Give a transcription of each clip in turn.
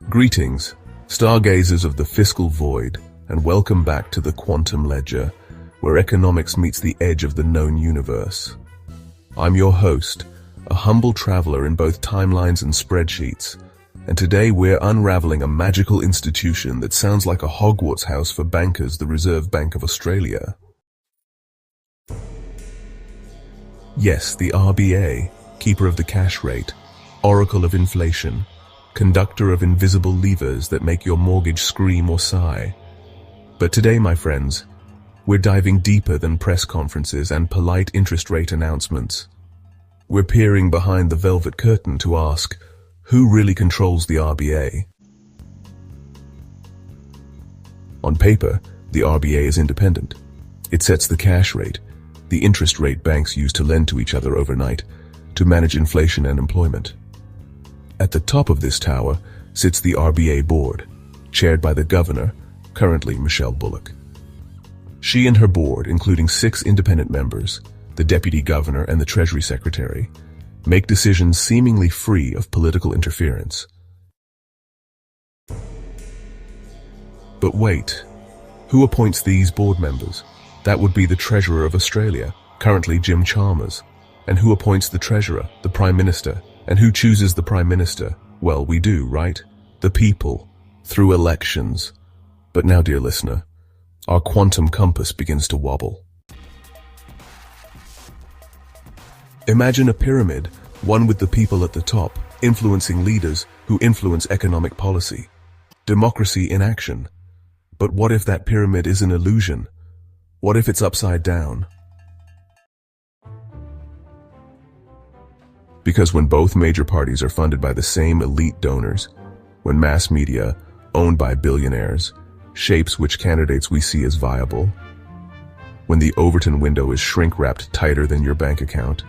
Greetings, stargazers of the fiscal void, and welcome back to the quantum ledger, where economics meets the edge of the known universe. I'm your host, a humble traveler in both timelines and spreadsheets, and today we're unraveling a magical institution that sounds like a Hogwarts house for bankers, the Reserve Bank of Australia. Yes, the RBA, keeper of the cash rate, oracle of inflation, conductor of invisible levers that make your mortgage scream or sigh. But today, my friends, we're diving deeper than press conferences and polite interest rate announcements. We're peering behind the velvet curtain to ask, who really controls the RBA? On paper, the RBA is independent. It sets the cash rate, the interest rate banks use to lend to each other overnight, to manage inflation and employment. At the top of this tower sits the RBA board, chaired by the governor, currently Michelle Bullock. She and her board, including 6 independent members, the deputy governor and the treasury secretary, make decisions seemingly free of political interference. But wait, who appoints these board members? That would be the Treasurer of Australia, currently Jim Chalmers. And who appoints the Treasurer, the Prime Minister? And who chooses the Prime Minister? Well, we do, right? The people, through elections. But now, dear listener, our quantum compass begins to wobble. Imagine a pyramid, one with the people at the top, influencing leaders who influence economic policy. Democracy in action. But what if that pyramid is an illusion? What if it's upside down? Because when both major parties are funded by the same elite donors, when mass media, owned by billionaires, shapes which candidates we see as viable, when the Overton window is shrink-wrapped tighter than your bank account,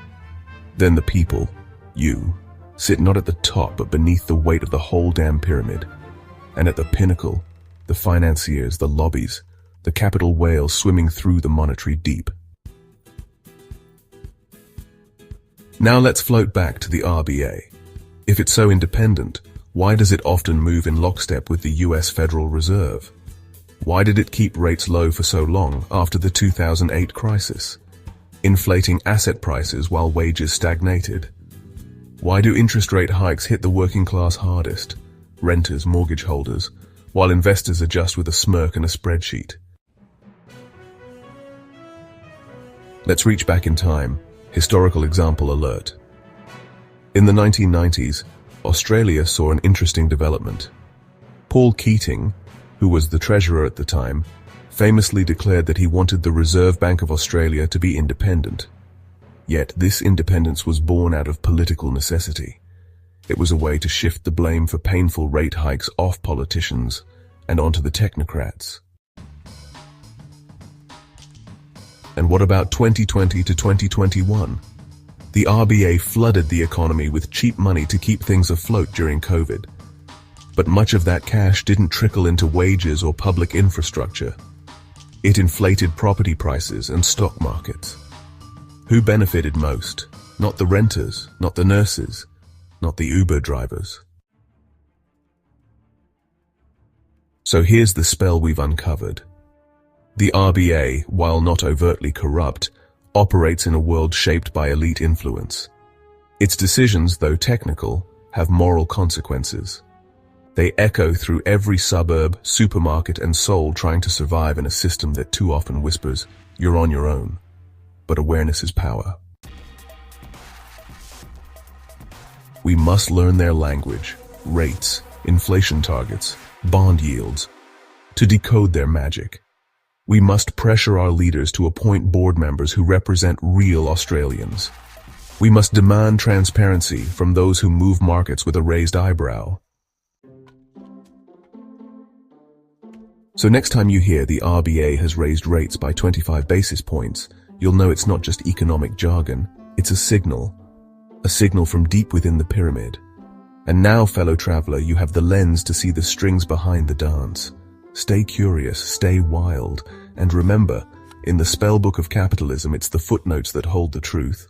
then the people, you, sit not at the top but beneath the weight of the whole damn pyramid. And at the pinnacle, the financiers, the lobbies, the capital whales swimming through the monetary deep. Now let's float back to the RBA. If it's so independent, why does it often move in lockstep with the US Federal Reserve? Why did it keep rates low for so long after the 2008 crisis, inflating asset prices while wages stagnated? Why do interest rate hikes hit the working class hardest, renters, mortgage holders, while investors adjust with a smirk and a spreadsheet? Let's reach back in time. Historical example alert. In the 1990s, Australia saw an interesting development. Paul Keating, who was the treasurer at the time, famously declared that he wanted the Reserve Bank of Australia to be independent. Yet this independence was born out of political necessity. It was a way to shift the blame for painful rate hikes off politicians and onto the technocrats. And what about 2020 to 2021? The RBA flooded the economy with cheap money to keep things afloat during COVID. But much of that cash didn't trickle into wages or public infrastructure. It inflated property prices and stock markets. Who benefited most? Not the renters, not the nurses, not the Uber drivers. So here's the spell we've uncovered. The RBA, while not overtly corrupt, operates in a world shaped by elite influence. Its decisions, though technical, have moral consequences. They echo through every suburb, supermarket, and soul trying to survive in a system that too often whispers, "You're on your own." But awareness is power. We must learn their language, rates, inflation targets, bond yields, to decode their magic. We must pressure our leaders to appoint board members who represent real Australians. We must demand transparency from those who move markets with a raised eyebrow. So next time you hear the RBA has raised rates by 25 basis points, you'll know it's not just economic jargon, it's a signal from deep within the pyramid. And now, fellow traveler, you have the lens to see the strings behind the dance. Stay curious, stay wild, and remember, in the spellbook of capitalism, it's the footnotes that hold the truth.